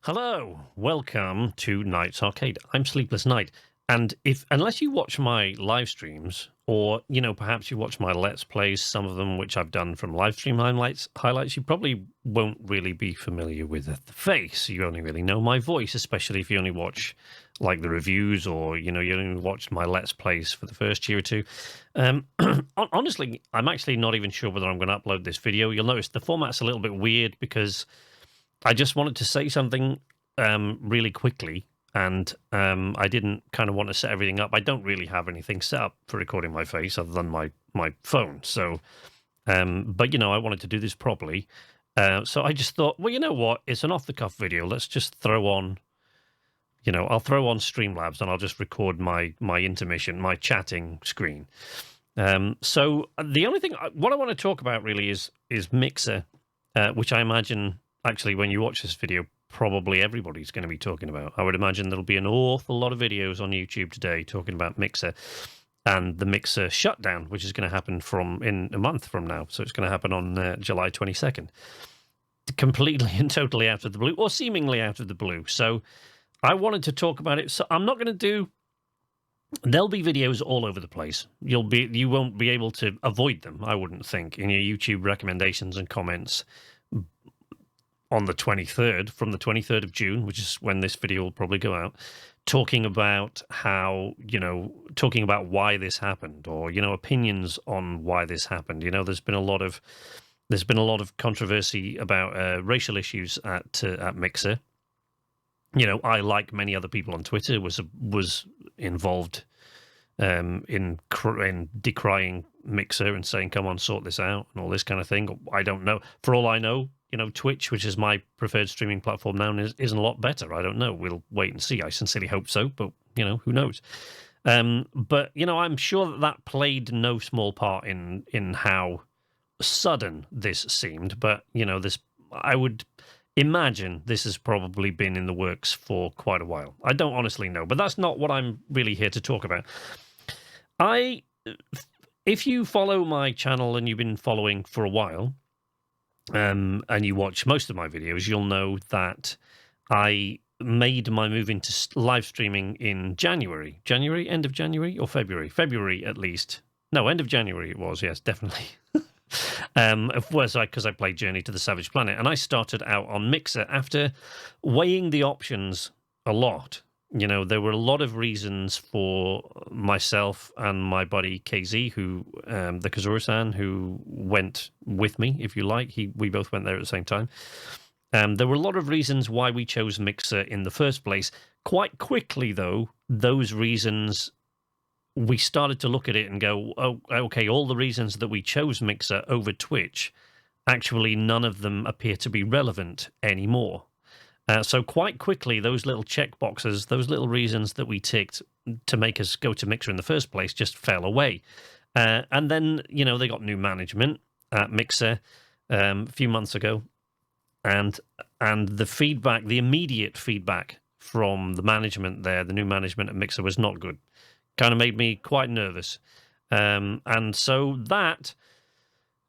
Hello, welcome to Night's Arcade. I'm Sleepless Night, and unless you watch my live streams, or perhaps you watch my Let's Plays, some of them which I've done from live stream highlights, you probably won't really be familiar with the face. You only really know my voice, especially if you only watch like the reviews, or you only watched my Let's Plays for the first year or two. Honestly, I'm actually not even sure whether I'm going to upload this video. You'll notice the format's a little bit weird because I just wanted to say something really quickly, and I didn't kind of want to set everything up. I don't really have anything set up for recording my face other than my phone. So, but I wanted to do this properly. So I just thought, well, you know what? It's an off-the-cuff video. Let's just throw on, I'll throw on Streamlabs and I'll just record my intermission, my chatting screen. So the only thing, what I want to talk about really is Mixer, which I imagine, actually, when you watch this video, probably everybody's going to be talking about. I would imagine there'll be an awful lot of videos on YouTube today talking about Mixer and the Mixer shutdown, which is going to happen in a month from now. So it's going to happen on July 22nd. Completely and totally out of the blue, or seemingly out of the blue. So I wanted to talk about it. So I'm not going to do... There'll be videos all over the place. You won't be able to avoid them, I wouldn't think, in your YouTube recommendations and comments on the 23rd, from the 23rd of June, which is when this video will probably go out, talking about how, talking about why this happened, or, opinions on why this happened. There's been a lot of controversy about racial issues at Mixer. I, like many other people on Twitter, was involved in decrying Mixer and saying, come on, sort this out, and all this kind of thing. I don't know. For all I know, Twitch, which is my preferred streaming platform now, isn't a lot better. I don't know. We'll wait and see. I sincerely hope so, but, who knows? But, I'm sure that played no small part in how sudden this seemed. But, I would imagine this has probably been in the works for quite a while. I don't honestly know, but that's not what I'm really here to talk about. If you follow my channel and you've been following for a while, and you watch most of my videos, you'll know that I made my move into live streaming in January, end of January, or February at least. No, end of January it was, yes, definitely. Because I played Journey to the Savage Planet, and I started out on Mixer after weighing the options a lot. There were a lot of reasons for myself and my buddy KZ, who the Kazura-san, who went with me, if you like. We both went there at the same time. There were a lot of reasons why we chose Mixer in the first place. Quite quickly, though, those reasons, we started to look at it and go, oh, okay, all the reasons that we chose Mixer over Twitch, actually none of them appear to be relevant anymore. So quite quickly, those little checkboxes, those little reasons that we ticked to make us go to Mixer in the first place just fell away. And then, they got new management at Mixer a few months ago. And the feedback, the immediate feedback from the management there, the new management at Mixer, was not good. Kind of made me quite nervous. And so that,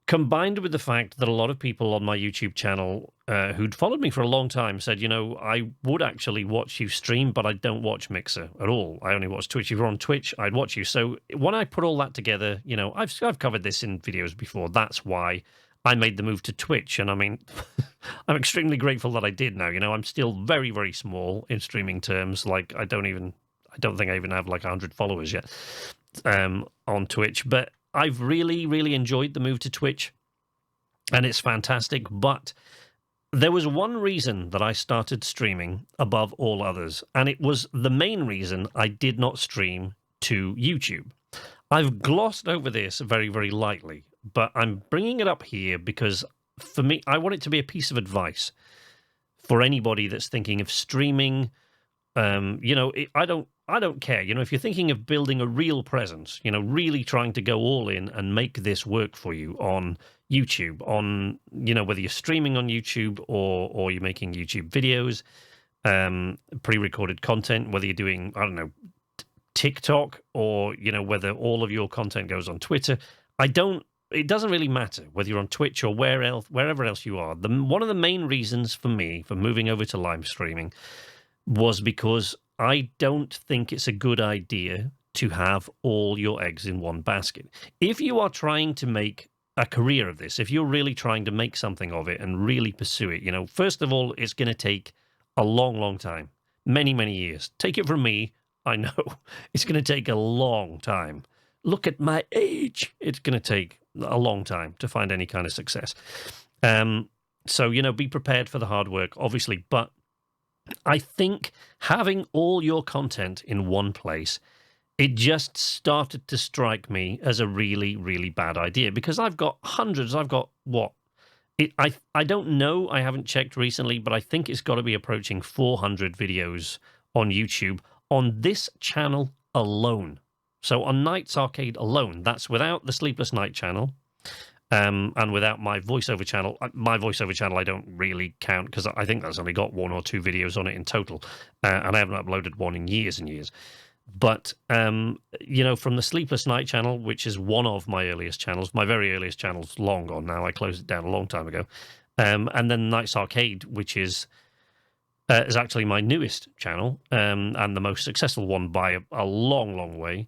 combined with the fact that a lot of people on my YouTube channel who'd followed me for a long time said, I would actually watch you stream, but I don't watch Mixer at all. I only watch Twitch. If you're on Twitch, I'd watch you. So when I put all that together, I've covered this in videos before. That's why I made the move to Twitch. And I mean, I'm extremely grateful that I did now. I'm still very, very small in streaming terms. Like, I don't think I even have like 100 followers yet on Twitch. But I've really, really enjoyed the move to Twitch, and it's fantastic. But there was one reason that I started streaming above all others, and it was the main reason I did not stream to YouTube. I've glossed over this very, very lightly, but I'm bringing it up here because, for me, I want it to be a piece of advice for anybody that's thinking of streaming. I don't care. If you're thinking of building a real presence, really trying to go all in and make this work for you on YouTube, on, whether you're streaming on YouTube or you're making YouTube videos, pre-recorded content, whether you're doing, I don't know, TikTok or, whether all of your content goes on Twitter. It doesn't really matter whether you're on Twitch or wherever else you are. One of the main reasons for me for moving over to live streaming was because I don't think it's a good idea to have all your eggs in one basket. If you are trying to make a career of this, if you're really trying to make something of it and really pursue it, first of all, it's going to take a long, long time, many, many years. Take it from me, I know it's going to take a long time. Look at my age. It's going to take a long time to find any kind of success. So, be prepared for the hard work, obviously. But I think having all your content in one place, it just started to strike me as a really, really bad idea because I've got hundreds. I've got what? I don't know. I haven't checked recently, but I think it's got to be approaching 400 videos on YouTube on this channel alone. So on Knights Arcade alone, that's without the Sleepless Night channel, and without my voiceover channel. My voiceover channel I don't really count because I think that's only got 1 or 2 videos on it in total, and I haven't uploaded one in years and years. But, from the Sleepless Night channel, which is one of my earliest channels, my very earliest channel's long gone now, I closed it down a long time ago, and then Knights Arcade, which is actually my newest channel, and the most successful one by a long, long way.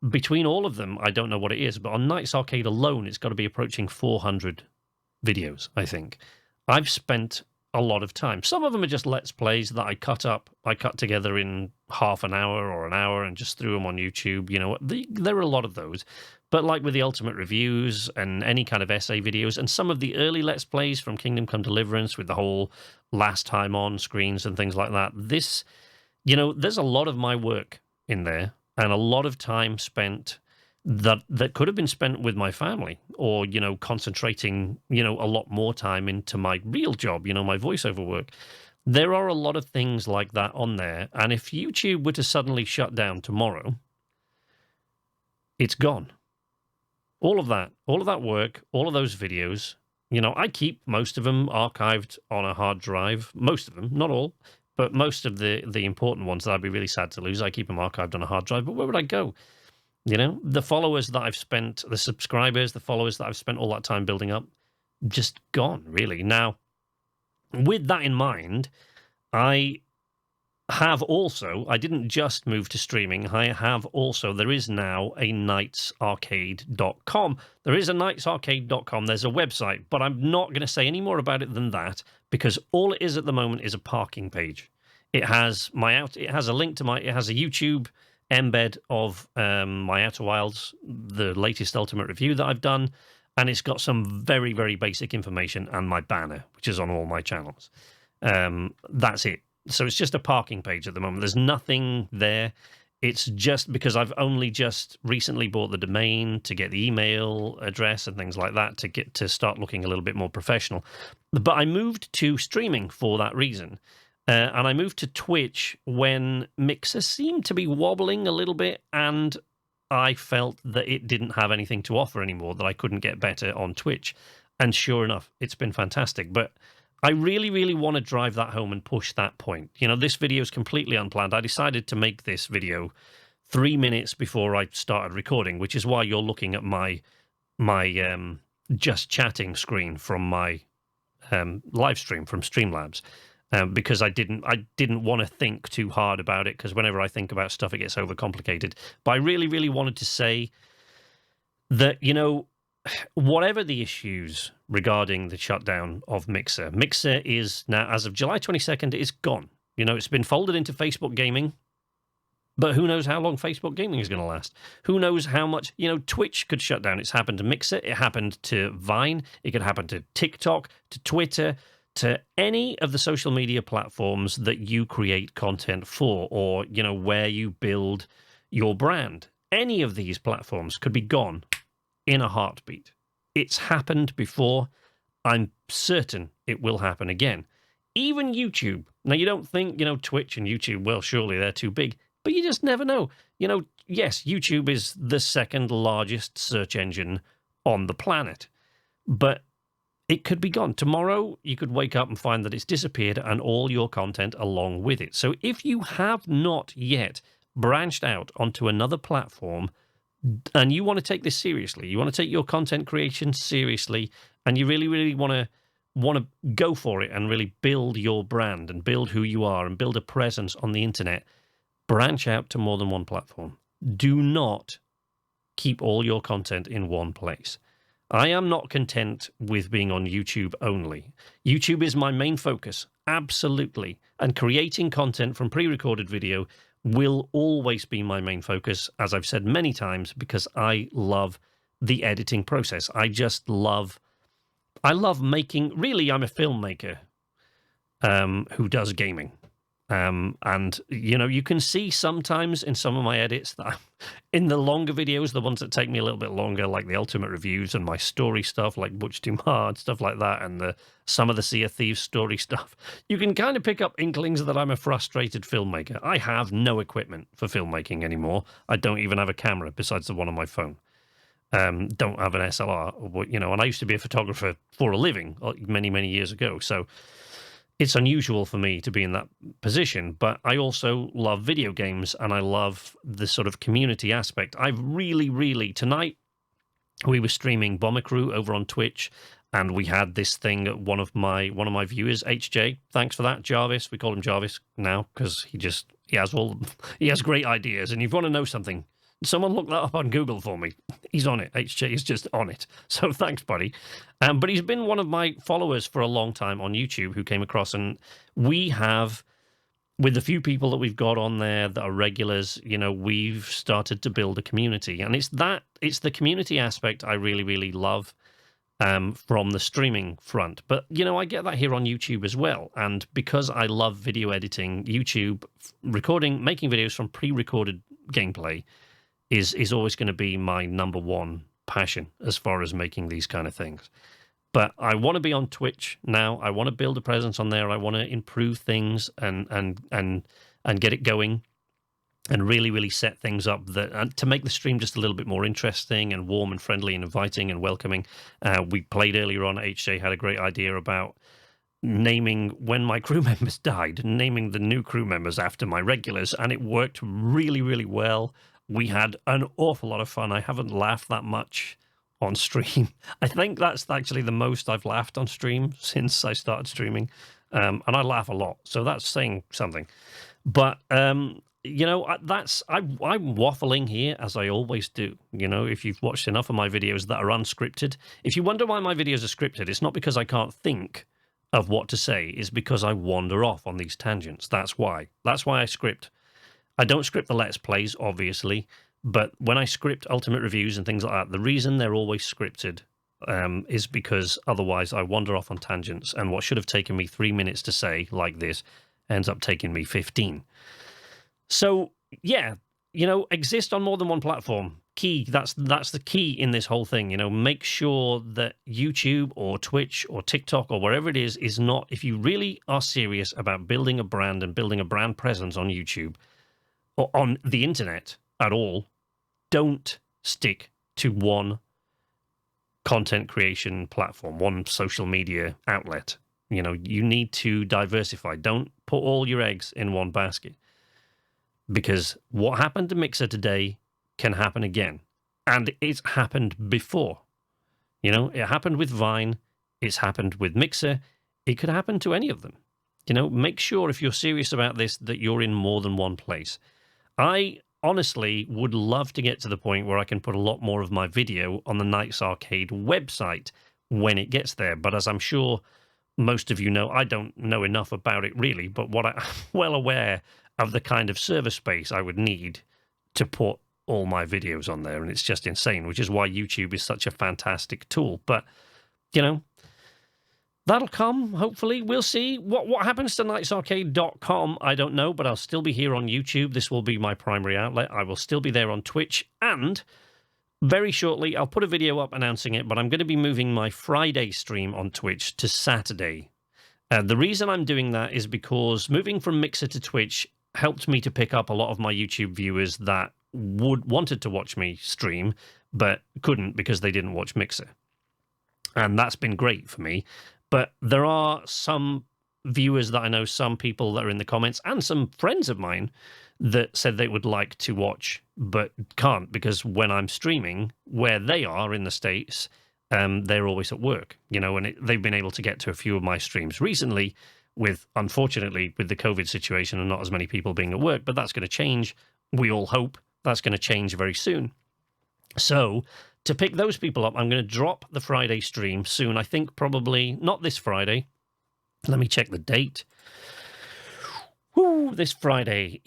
Between all of them, I don't know what it is, but on Knights Arcade alone, it's got to be approaching 400 videos, I think. I've spent a lot of time. Some of them are just Let's Plays that I cut together in half an hour or an hour and just threw them on YouTube. There are a lot of those. But like with the Ultimate Reviews and any kind of essay videos, and some of the early Let's Plays from Kingdom Come Deliverance with the whole last time on screens and things like that, there's a lot of my work in there. And a lot of time spent that could have been spent with my family or, concentrating, a lot more time into my real job, my voiceover work. There are a lot of things like that on there. And if YouTube were to suddenly shut down tomorrow, it's gone. All of that work, all of those videos, I keep most of them archived on a hard drive, most of them, not all. But most of the important ones that I'd be really sad to lose, I keep them archived on a hard drive. But where would I go? The followers that I've spent, the subscribers, the followers that I've spent all that time building up, just gone, really. Now, with that in mind, I didn't just move to streaming. There is now a knightsarcade.com. There is a knightsarcade.com. There's a website, but I'm not going to say any more about it than that because all it is at the moment is a parking page. It has it has a link to it has a YouTube embed of my Outer Wilds, the latest Ultimate Review that I've done, and it's got some very, very basic information and my banner, which is on all my channels. That's it. So it's just a parking page at the moment. There's nothing there. It's just because I've only just recently bought the domain to get the email address and things like that to start looking a little bit more professional. But I moved to streaming for that reason. And I moved to Twitch when Mixer seemed to be wobbling a little bit, and I felt that it didn't have anything to offer anymore, that I couldn't get better on Twitch. And sure enough, it's been fantastic. But I really, really want to drive that home and push that point. This video is completely unplanned. I decided to make this video 3 minutes before I started recording, which is why you're looking at my just chatting screen from my live stream from Streamlabs. Because I didn't want to think too hard about it, because whenever I think about stuff, it gets overcomplicated. But I really, really wanted to say that, whatever the issues regarding the shutdown of Mixer is now, as of July 22nd, is gone. It's been folded into Facebook Gaming, but who knows how long Facebook Gaming is going to last? Who knows how much, Twitch could shut down. It's happened to Mixer, it happened to Vine, it could happen to TikTok, to Twitter, to any of the social media platforms that you create content for, or, where you build your brand. Any of these platforms could be gone in a heartbeat. It's happened before. I'm certain it will happen again. Even YouTube. Now, you don't think, Twitch and YouTube, well, surely they're too big, but you just never know. Yes, YouTube is the second largest search engine on the planet, but it could be gone. Tomorrow, you could wake up and find that it's disappeared and all your content along with it. So if you have not yet branched out onto another platform and you want to take this seriously, you want to take your content creation seriously, and you really, really want to go for it and really build your brand and build who you are and build a presence on the internet, branch out to more than one platform. Do not keep all your content in one place. I am not content with being on YouTube only. YouTube is my main focus, absolutely. And creating content from pre-recorded video will always be my main focus, as I've said many times, because I love the editing process. I love making, really, I'm a filmmaker who does gaming. And, you know, you can see sometimes in some of my edits that in the longer videos, the ones that take me a little bit longer, like the Ultimate Reviews and my story stuff, like Butch Too Hard, stuff like that, and some of the Sea of Thieves story stuff, you can kind of pick up inklings that I'm a frustrated filmmaker. I have no equipment for filmmaking anymore. I don't even have a camera besides the one on my phone. Don't have an SLR, you know, and I used to be a photographer for a living many, many years ago, so it's unusual for me to be in that position, but I also love video games and I love the sort of community aspect. I've really, tonight we were streaming Bomber Crew over on Twitch, and we had this thing, one of my viewers, HJ, thanks for that, Jarvis, we call him Jarvis now, because he has great ideas, and if you want to know something, someone look that up on Google for me. He's on it. HJ is just on it. So thanks, buddy. But he's been one of my followers for a long time on YouTube who came across, and we have, with the few people that we've got on there that are regulars, you know, we've started to build a community. And it's the community aspect I really, really love from the streaming front. But, you know, I get that here on YouTube as well. And because I love video editing, YouTube, making videos from pre-recorded gameplay, is always going to be my number one passion as far as making these kind of things. But I want to be on Twitch now. I want to build a presence on there. I want to improve things and get it going and really, really set things up to make the stream just a little bit more interesting and warm and friendly and inviting and welcoming. We played earlier on. HJ had a great idea about naming, when my crew members died, naming the new crew members after my regulars, and it worked really, really well. We had an awful lot of fun. I haven't laughed that much on stream. I think that's actually the most I've laughed on stream since I started streaming. And I laugh a lot, so that's saying something. But, you know, I'm waffling here, as I always do. You know, if you've watched enough of my videos that are unscripted, if you wonder why my videos are scripted, it's not because I can't think of what to say. It's because I wander off on these tangents. That's why. That's why I script. I don't script the Let's Plays, obviously, but when I script Ultimate Reviews and things like that, the reason they're always scripted is because otherwise I wander off on tangents, and what should have taken me 3 minutes to say, like this, ends up taking me 15. So, yeah, you know, exist on more than one platform. Key, that's the key in this whole thing, you know, make sure that YouTube or Twitch or TikTok or wherever it is not, if you really are serious about building a brand and building a brand presence on YouTube, or on the internet at all, don't stick to one content creation platform, one social media outlet. You know, you need to diversify. Don't put all your eggs in one basket. Because what happened to Mixer today can happen again. And it's happened before. You know, it happened with Vine. It's happened with Mixer. It could happen to any of them. You know, make sure if you're serious about this that you're in more than one place. I honestly would love to get to the point where I can put a lot more of my video on the Knights Arcade website when it gets there. But as I'm sure most of you know, I don't know enough about it really, but what I'm well aware of the kind of server space I would need to put all my videos on there. And it's just insane, which is why YouTube is such a fantastic tool. But, you know, that'll come, hopefully. We'll see. What happens to knightsarcade.com, I don't know, but I'll still be here on YouTube. This will be my primary outlet. I will still be there on Twitch. And very shortly, I'll put a video up announcing it, but I'm going to be moving my Friday stream on Twitch to Saturday. The reason I'm doing that is because moving from Mixer to Twitch helped me to pick up a lot of my YouTube viewers that wanted to watch me stream, but couldn't because they didn't watch Mixer. And that's been great for me. But there are some viewers that I know, some people that are in the comments, and some friends of mine that said they would like to watch but can't, because when I'm streaming where they are in the States, they're always at work, you know, and they've been able to get to a few of my streams recently unfortunately, with the COVID situation and not as many people being at work, but that's going to change. We all hope that's going to change very soon. So to pick those people up, I'm going to drop the Friday stream soon. I think probably not this Friday. Let me check the date. This Friday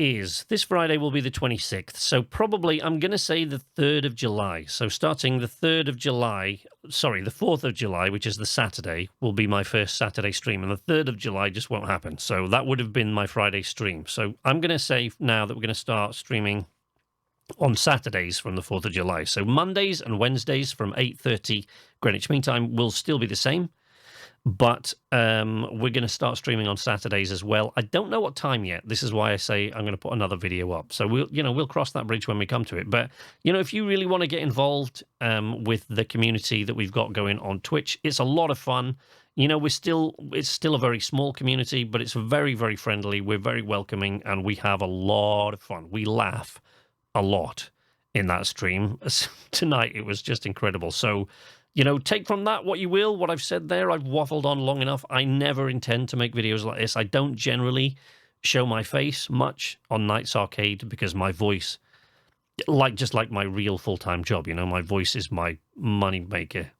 will be the 26th. So probably I'm going to say the 3rd of July. So starting the 3rd of July, sorry, the 4th of July, which is the Saturday, will be my first Saturday stream. And the 3rd of July just won't happen. So that would have been my Friday stream. So I'm going to say now that we're going to start streaming on Saturdays from the 4th of July. So Mondays and Wednesdays from 8:30 Greenwich Mean Time will still be the same. But we're going to start streaming on Saturdays as well. I don't know what time yet. This is why I say I'm going to put another video up. So we'll cross that bridge when we come to it. But if you really want to get involved with the community that we've got going on Twitch, it's a lot of fun. It's still a very small community, but it's very, very friendly. We're very welcoming, and we have a lot of fun. We laugh a lot in that stream. Tonight it was just incredible. So take from that what you will. What I've said there, I've waffled on long enough. I never intend to make videos like this. I don't generally show my face much on Nights Arcade because my voice, just like my real full-time job, my voice is my money maker.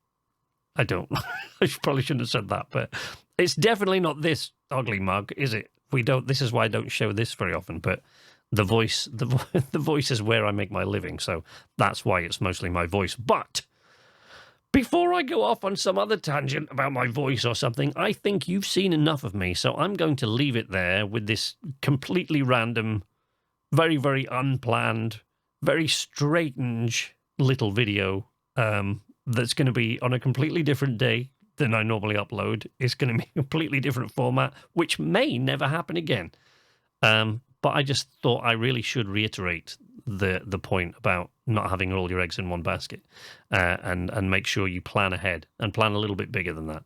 I probably shouldn't have said that, but it's definitely not this ugly mug, is it? This is why I don't show this very often, but the voice is where I make my living. So that's why it's mostly my voice. But before I go off on some other tangent about my voice or something, I think you've seen enough of me, so I'm going to leave it there with this completely random, very, very unplanned, very strange little video that's going to be on a completely different day than I normally upload. It's going to be a completely different format, which may never happen again. But I just thought I really should reiterate the point about not having all your eggs in one basket, and make sure you plan ahead and plan a little bit bigger than that.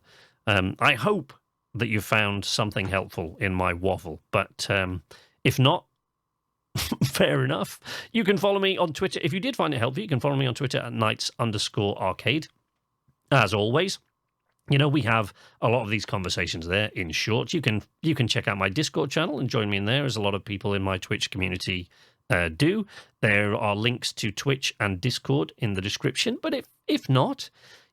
I hope that you found something helpful in my waffle, but if not, fair enough. You can follow me on Twitter. If you did find it helpful, you can follow me on Twitter at @Nights_Arcade. As always, we have a lot of these conversations there in short. You can check out my Discord channel and join me in there, as a lot of people in my Twitch community do. There are links to Twitch and Discord in the description. But if not,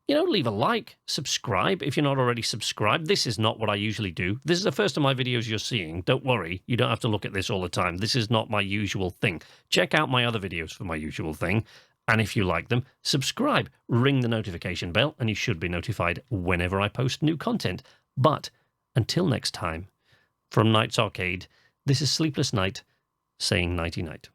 leave a like, subscribe if you're not already subscribed. This is not what I usually do. This is the first of my videos you're seeing. Don't worry, you don't have to look at this all the time. This is not my usual thing. Check out my other videos for my usual thing. And if you like them, subscribe, ring the notification bell, and you should be notified whenever I post new content. But until next time, from Nights Arcade, this is Sleepless Night saying nighty-night.